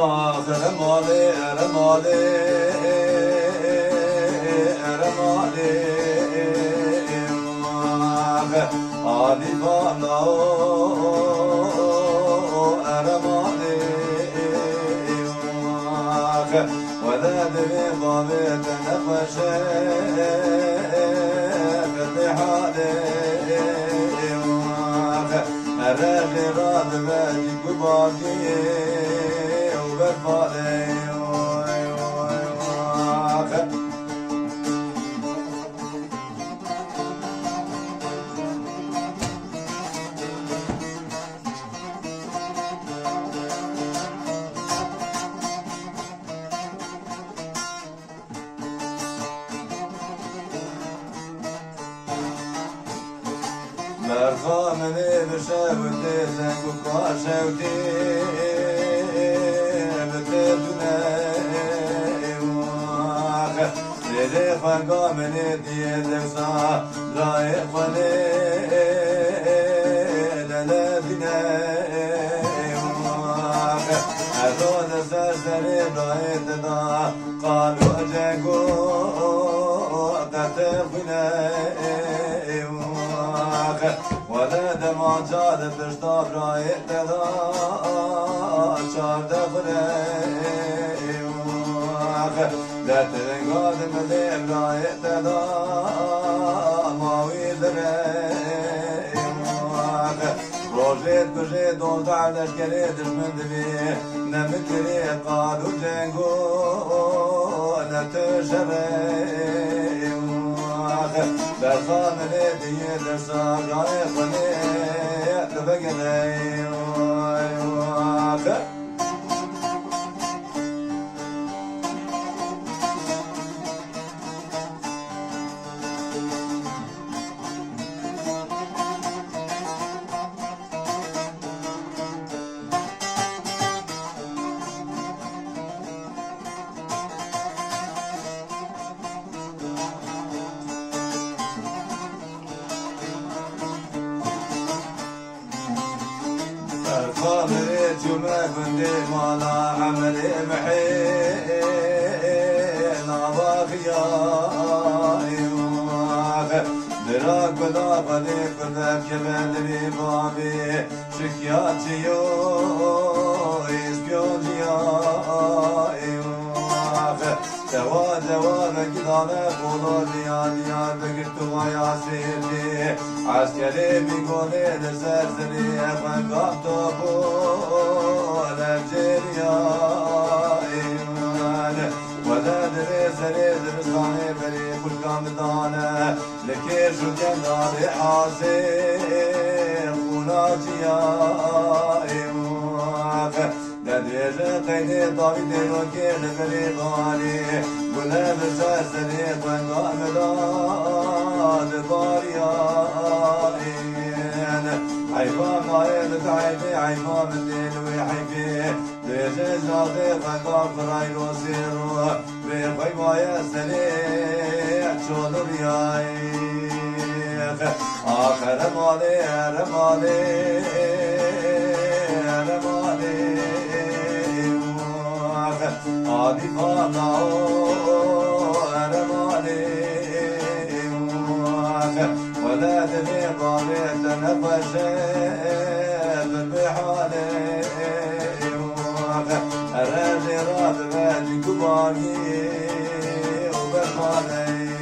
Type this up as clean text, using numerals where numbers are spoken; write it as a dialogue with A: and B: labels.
A: آخر مالی ارمالی ارمالی آدی بالا ارمالی وذا دبي ضابي تنفش فتحالي الرجل راد باجي قباقي وبالفالي مرخامني بشاوتي زنقو قاشوتي بتدنا ليلي خاقامني ديالك صاح رايق ولي للابنا أذون سرسري رايت دا قالوا جاكو قتفنا ولا دمع جاد بشتاب رايت دا شارد فريق لا تنقاد مليم رايت دا ماوي دريق روجيت بجيت دولت على شكريت من دبي نمكري قالوا جنقو نتشريق برخامني ديال ساقاي خلي تبقني خامرت وما كنت مالا عملي محيل نواخيا دراك بدا قدي كذب كبد ببابي شكياتي يو إسبيونجيا دوا دوا بكدانة بولو ديار ديار بكرتو ويا سيدي عسكري بيقولي لسرسري أخنقام توبو لبجيريا ولا دري سري درساني بري كل كام دانا لكيش وجنداري حاسي خوناتيا دريج قيدي طاوي دينوكي لبري غالي قلنا بسرسري خنقام داد باريا عيفام نايل تعيبي عيفام الليل ويحيبي ليجي جاطي خنقام فراي وسيرو بيخي ما يسلي شول ريايخ آخر مالي رمالي رمالي آدي فامناو رمالي ولا تبي ضابط تنفشت بحالي الرجل راد باجي كباري وبالمالي